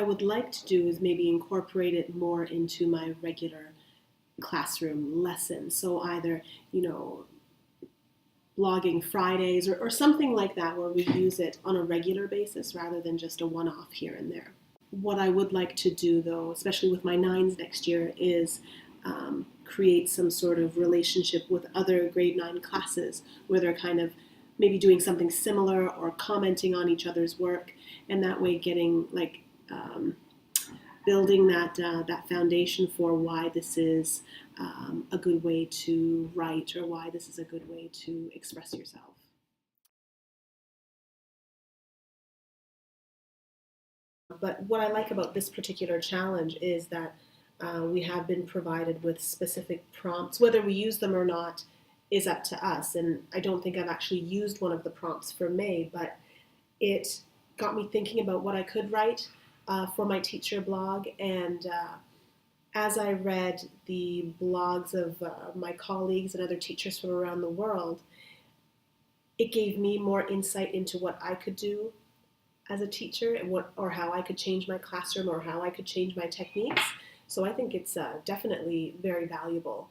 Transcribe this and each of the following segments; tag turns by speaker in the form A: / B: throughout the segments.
A: I would like to do is maybe incorporate it more into my regular classroom lessons. So either, blogging Fridays or something like that, where we use it on a regular basis rather than just a one-off here and there. What I would like to do, though, especially with my nines next year, is create some sort of relationship with other grade 9 classes where they're kind of maybe doing something similar or commenting on each other's work, and that way getting building that foundation for why this is a good way to write, or why this is a good way to express yourself. But what I like about this particular challenge is that we have been provided with specific prompts. Whether we use them or not is up to us. And I don't think I've actually used one of the prompts for May, but it got me thinking about what I could write for my teacher blog. And as I read the blogs of my colleagues and other teachers from around the world, it gave me more insight into what I could do as a teacher, and or how I could change my classroom, or how I could change my techniques. So I think it's definitely very valuable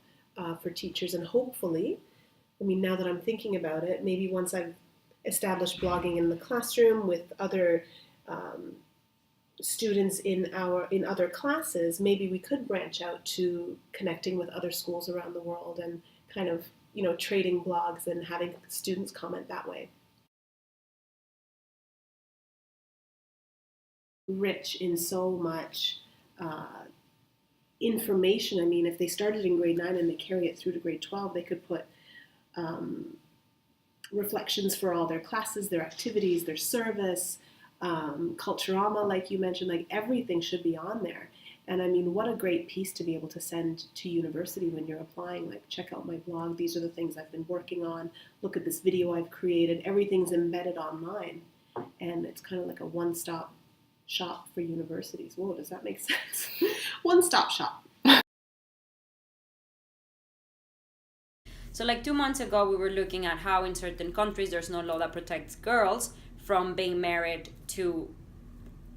A: for teachers, and hopefully, now that I'm thinking about it, maybe once I've established blogging in the classroom with other students in other classes, maybe we could branch out to connecting with other schools around the world and kind of, trading blogs and having students comment that way. Rich in so much information. If they started in grade 9 and they carry it through to grade 12, they could put reflections for all their classes, their activities, their service, Culturama, like you mentioned, like everything should be on there. And what a great piece to be able to send to university when you're applying, like, check out my blog, these are the things I've been working on, look at this video I've created, everything's embedded online. And it's kind of like a one-stop shop for universities. Whoa, does that make sense? One-stop shop.
B: So like 2 months ago, we were looking at how in certain countries there's no law that protects girls from being married to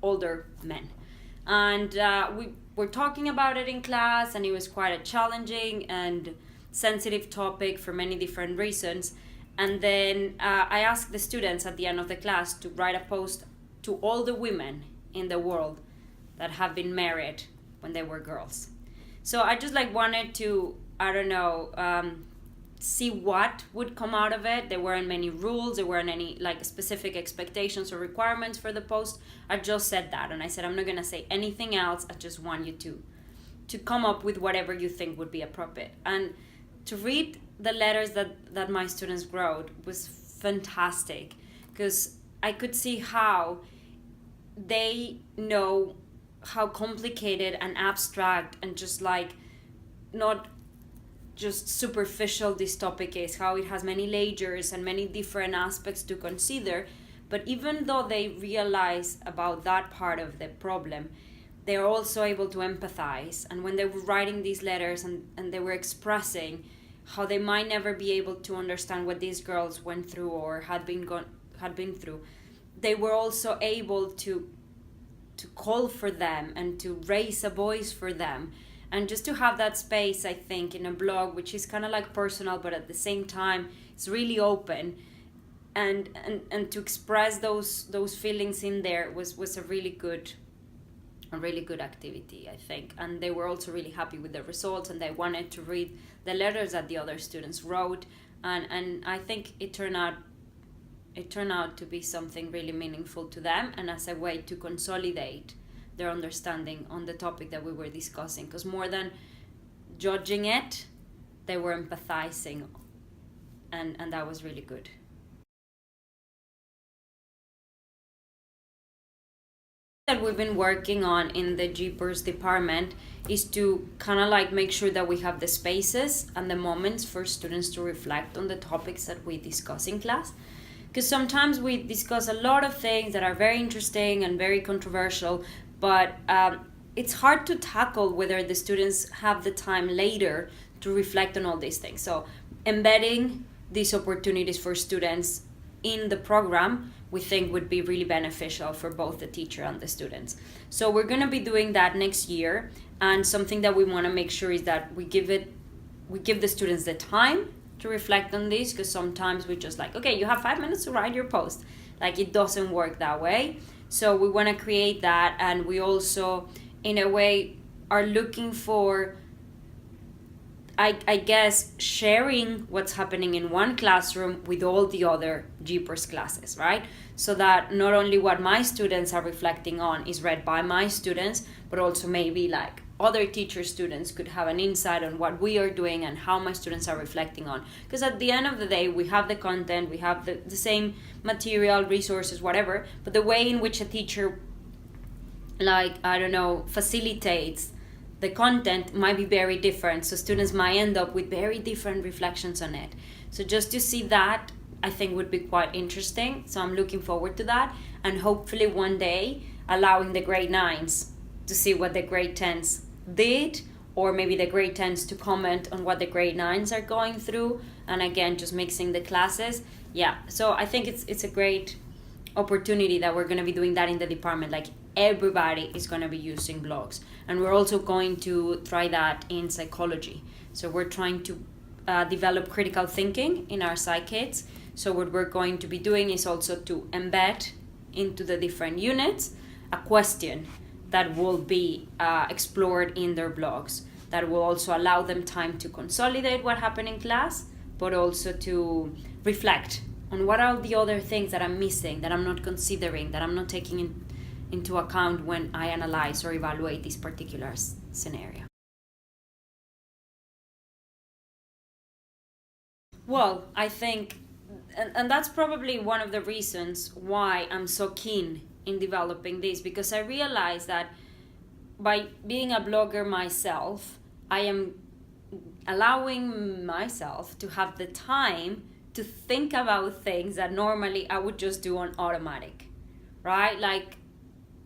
B: older men. And we were talking about it in class, and it was quite a challenging and sensitive topic for many different reasons. And then I asked the students at the end of the class to write a post to all the women in the world that have been married when they were girls. So I just wanted to, see what would come out of it. There weren't many rules, there weren't any specific expectations or requirements for the post. I just said that, and I said I'm not gonna say anything else. I just want you to come up with whatever you think would be appropriate. And to read the letters that my students wrote was fantastic, because I could see how they know how complicated and abstract and just not just superficial this topic is, how it has many layers and many different aspects to consider. But even though they realize about that part of the problem, they're also able to empathize. And when they were writing these letters and they were expressing how they might never be able to understand what these girls went through or had been through, they were also able to call for them and to raise a voice for them. And just to have that space, I think, in a blog, which is kind of personal, but at the same time, it's really open. And to express those feelings in there was a really good activity, I think. And they were also really happy with the results, and they wanted to read the letters that the other students wrote. And I think it turned out to be something really meaningful to them, and as a way to consolidate their understanding on the topic that we were discussing. Because more than judging it, they were empathizing, and that was really good. That we've been working on in the GPERS department is to kind of make sure that we have the spaces and the moments for students to reflect on the topics that we discuss in class. Because sometimes we discuss a lot of things that are very interesting and very controversial, but it's hard to tackle whether the students have the time later to reflect on all these things. So embedding these opportunities for students in the program we think would be really beneficial for both the teacher and the students. So we're going to be doing that next year, and something that we want to make sure is that we give the students the time to reflect on this, because sometimes we just like, okay, you have 5 minutes to write your post. Like, it doesn't work that way. So we want to create that, and we also, in a way, are looking for, I guess, sharing what's happening in one classroom with all the other Jeepers classes, right? So that not only what my students are reflecting on is read by my students, but also maybe like other teacher students could have an insight on what we are doing and how my students are reflecting on. Because at the end of the day, we have the content, we have the same material, resources, whatever, but the way in which a teacher, like, I don't know, facilitates the content might be very different. So students might end up with very different reflections on it. So just to see that, I think would be quite interesting. So I'm looking forward to that. And hopefully one day allowing the grade 9s to see what the grade 10s did, or maybe the grade 10s to comment on what the grade 9s are going through. And again, just mixing the classes. Yeah, so I think it's a great opportunity that we're going to be doing that in the department. Like, everybody is going to be using blogs, and we're also going to try that in psychology. So we're trying to develop critical thinking in our psych kids. So what we're going to be doing is also to embed into the different units a question that will be explored in their blogs, that will also allow them time to consolidate what happened in class, but also to reflect on what are the other things that I'm missing, that I'm not considering, that I'm not taking into account when I analyze or evaluate this particular scenario. Well, I think, and that's probably one of the reasons why I'm so keen in developing this, because I realize that by being a blogger myself, I am allowing myself to have the time to think about things that normally I would just do on automatic, right? Like,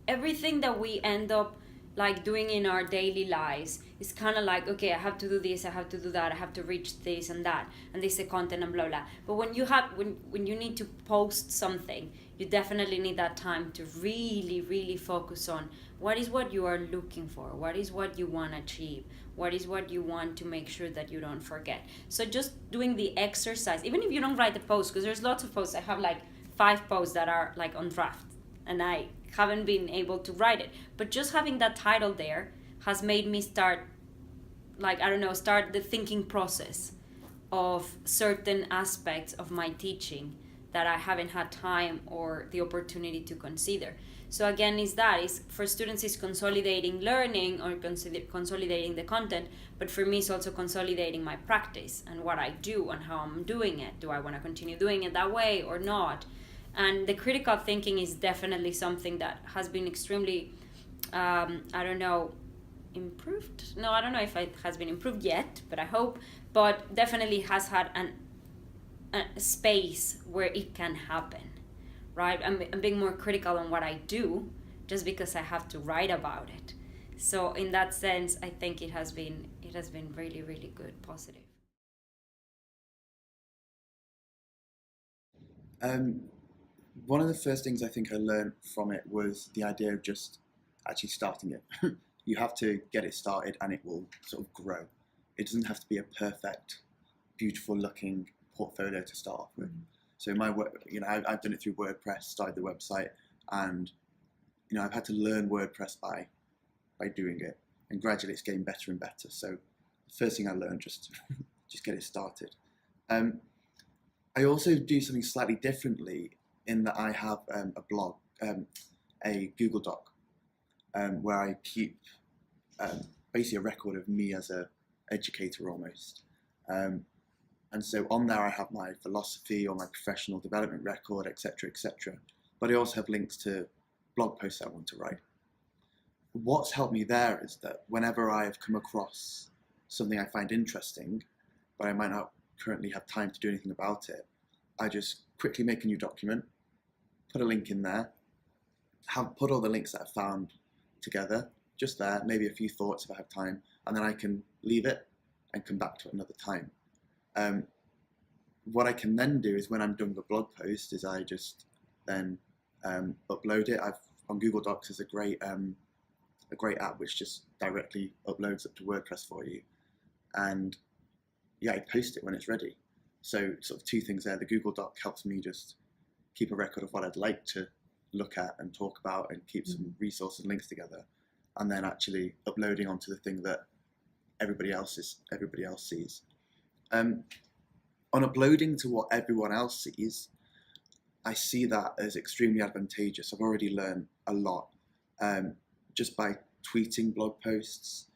B: everything that we end up like doing in our daily lives is kind of like, okay, I have to do this, I have to do that, I have to reach this and that, and this is the content and blah blah. But when you need to post something, you definitely need that time to really focus on what you are looking for, what is what you want to achieve, what is what you want to make sure that you don't forget. So just doing the exercise, even if you don't write the post, because there's lots of posts. I have like 5 posts that are like on draft, and I haven't been able to write it, but just having that title there has made me start, like, I don't know, start the thinking process of certain aspects of my teaching that I haven't had time or the opportunity to consider. So again, is for students is consolidating learning or consolidating the content, but for me it's also consolidating my practice and what I do and how I'm doing it. Do I want to continue doing it that way or not? And the critical thinking is definitely something that has been extremely, improved. No, I don't know if it has been improved yet, but I hope. But definitely has had a space where it can happen, right? I'm being more critical on what I do just because I have to write about it. So in that sense, I think it has been really, really good, positive.
C: One of the first things I think I learned from it was the idea of just actually starting it. You have to get it started and it will sort of grow. It doesn't have to be a perfect, beautiful looking portfolio to start off with. So my work, I've done it through WordPress, started the website, and I've had to learn WordPress by doing it, and gradually it's getting better and better. So the first thing I learned, just get it started. I also do something slightly differently in that I have a blog, a Google Doc, where I keep basically a record of me as a educator almost. And so on there I have my philosophy or my professional development record, etc., etc. But I also have links to blog posts I want to write. What's helped me there is that whenever I have come across something I find interesting, but I might not currently have time to do anything about it, I just quickly make a new document, put a link in there, put all the links that I found together, just there, maybe a few thoughts if I have time, and then I can leave it and come back to it another time. What I can then do is when I'm done with a blog post is I just then upload it. On Google Docs is a great app which just directly uploads up to WordPress for you, and yeah, I post it when it's ready. So sort of two things there. The Google Doc helps me just keep a record of what I'd like to look at and talk about and keep some resources and links together, and then actually uploading onto the thing that everybody else sees. On uploading to what everyone else sees, I see that as extremely advantageous. I've already learned a lot just by tweeting blog posts.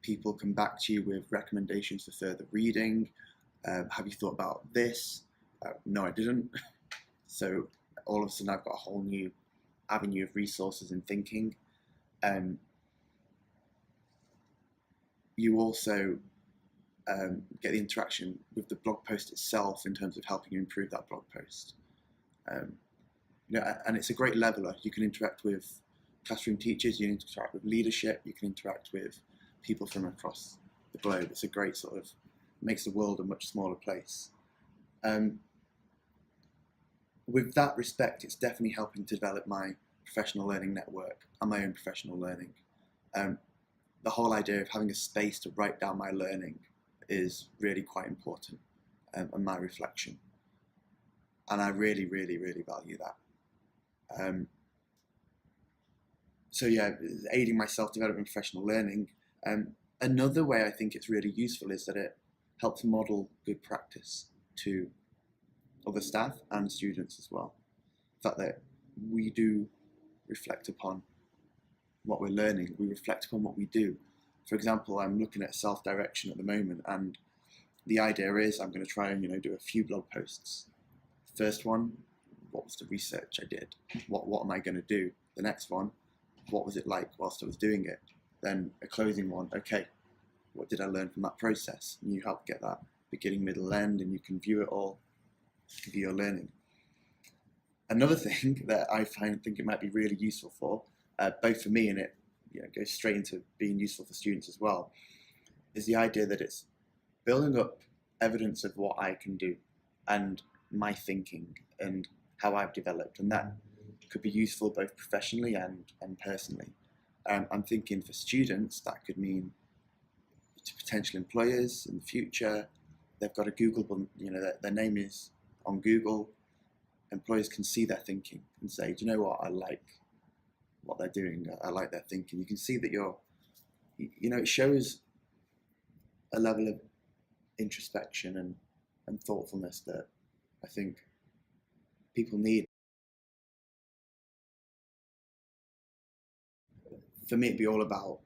C: People come back to you with recommendations for further reading. Have you thought about this? No, I didn't. So all of a sudden I've got a whole new avenue of resources and thinking. You also get the interaction with the blog post itself in terms of helping you improve that blog post. And it's a great leveler. You can interact with classroom teachers, you can interact with leadership, you can interact with people from across the globe. It's a great sort of, makes the world a much smaller place. With that respect, it's definitely helping to develop my professional learning network and my own professional learning. The whole idea of having a space to write down my learning is really quite important, and my reflection. And I really, really, really value that. So yeah, aiding my self-development professional learning. Another way I think it's really useful is that it helps model good practice to other staff and students as well. The fact that we do reflect upon what we're learning, we reflect upon what we do. For example, I'm looking at self-direction at the moment, and the idea is I'm going to try and do a few blog posts. First one, what was the research I did? What am I going to do? The next one, what was it like whilst I was doing it? Then a closing one, okay, what did I learn from that process? And you help get that beginning, middle, end, and you can view it all, view your learning. Another thing that I think it might be really useful for, both for me and it goes straight into being useful for students as well, is the idea that it's building up evidence of what I can do and my thinking and how I've developed, and that could be useful both professionally and personally. I'm thinking for students that could mean to potential employers in the future. They've got a Google, their name is on Google. Employers can see their thinking and say, do you know what, I like what they're doing, I like their thinking. You can see that it shows a level of introspection and thoughtfulness that I think people need. For me, it'd be all about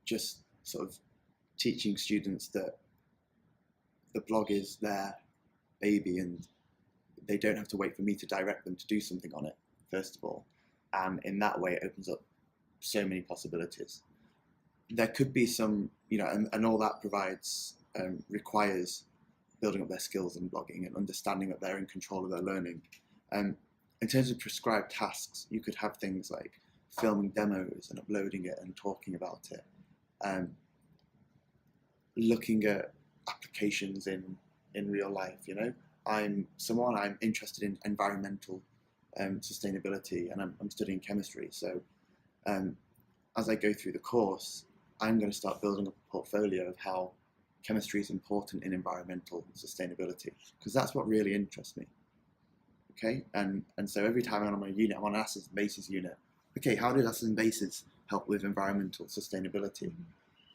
C: just sort of teaching students that the blog is their baby and they don't have to wait for me to direct them to do something on it, first of all. And in that way, it opens up so many possibilities. There could be some, and all that requires building up their skills in blogging and understanding that they're in control of their learning. In terms of prescribed tasks, you could have things like filming demos and uploading it and talking about it. Looking at applications in real life, I'm interested in environmental sustainability, and I'm studying chemistry. So as I go through the course, I'm going to start building up a portfolio of how chemistry is important in environmental sustainability, because that's what really interests me. Okay, and so every time I'm on my unit, I'm on an acids and bases unit. Okay, how do acids and bases help with environmental sustainability?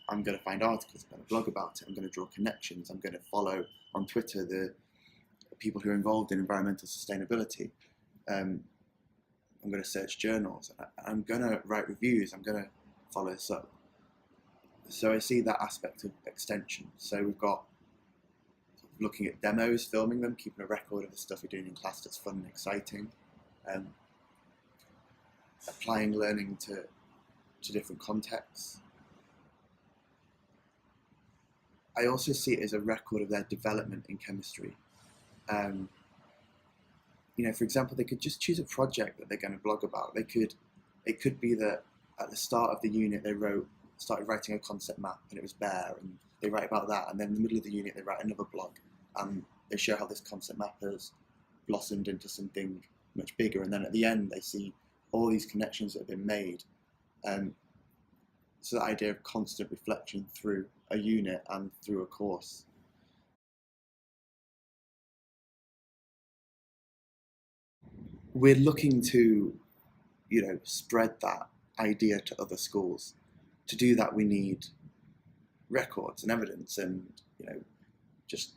C: I'm going to find articles, I'm going to blog about it, I'm going to draw connections, I'm going to follow on Twitter the people who are involved in environmental sustainability. I'm going to search journals, I'm going to write reviews, I'm going to follow this up. So I see that aspect of extension. So we've got looking at demos, filming them, keeping a record of the stuff we're doing in class that's fun and exciting, applying learning to different contexts. I also see it as a record of their development in chemistry. For example, they could just choose a project that they're going to blog about. It could be that at the start of the unit they started writing a concept map and it was bare, and they write about that, and then in the middle of the unit they write another blog and they show how this concept map has blossomed into something much bigger, and then at the end they see all these connections that have been made. So that idea of constant reflection through a unit and through a course. We're looking to, spread that idea to other schools. To do that, we need records and evidence and, just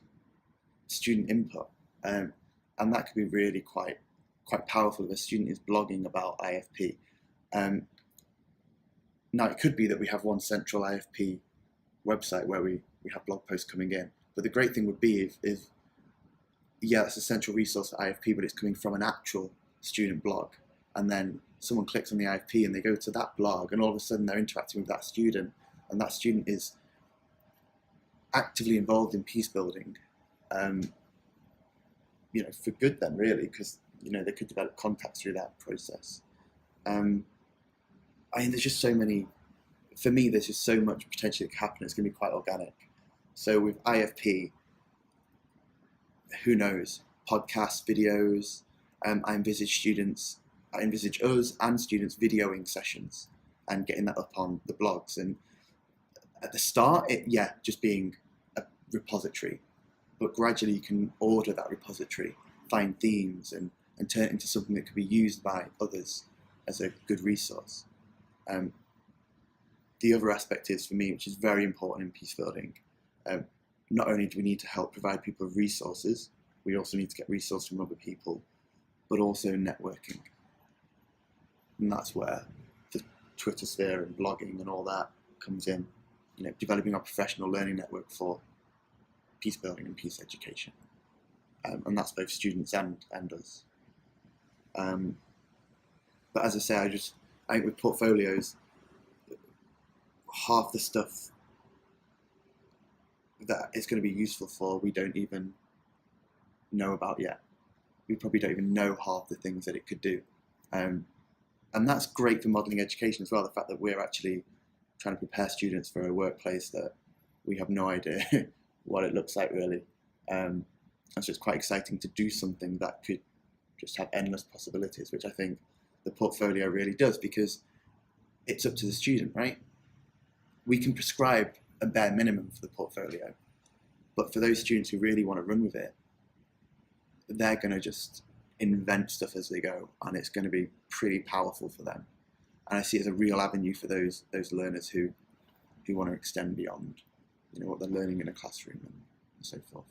C: student input. And that could be really quite powerful if a student is blogging about IFP. Now, it could be that we have one central IFP website where we have blog posts coming in. But the great thing would be if it's a central resource for IFP, but it's coming from an actual student blog. And then someone clicks on the IFP and they go to that blog, and all of a sudden they're interacting with that student, and that student is actively involved in peace building, for good then, really, because, they could develop contacts through that process. There's just so many, for me, there's just so much potential that can happen. It's going to be quite organic. So with IFP, who knows, podcasts, videos, I envisage us and students videoing sessions and getting that up on the blogs. And at the start, just being a repository, but gradually you can order that repository, find themes, and turn it into something that could be used by others as a good resource. The other aspect is, for me, which is very important in peace building, not only do we need to help provide people with resources, we also need to get resources from other people, but also networking. And that's where the Twitter sphere and blogging and all that comes in, developing our professional learning network for peace building and peace education. And that's both students and us. But as I say, I think with portfolios, half the stuff that it's going to be useful for, we don't even know about yet. We probably don't even know half the things that it could do. And that's great for modelling education as well, the fact that we're actually trying to prepare students for a workplace that we have no idea what it looks like, really. And so it's quite exciting to do something that could just have endless possibilities, which I think the portfolio really does, because it's up to the student, right? We can prescribe a bare minimum for the portfolio, but for those students who really want to run with it, they're going to just invent stuff as they go, and it's going to be pretty powerful for them. And I see it as a real avenue for those learners who want to extend beyond, what they're learning in a classroom and so forth.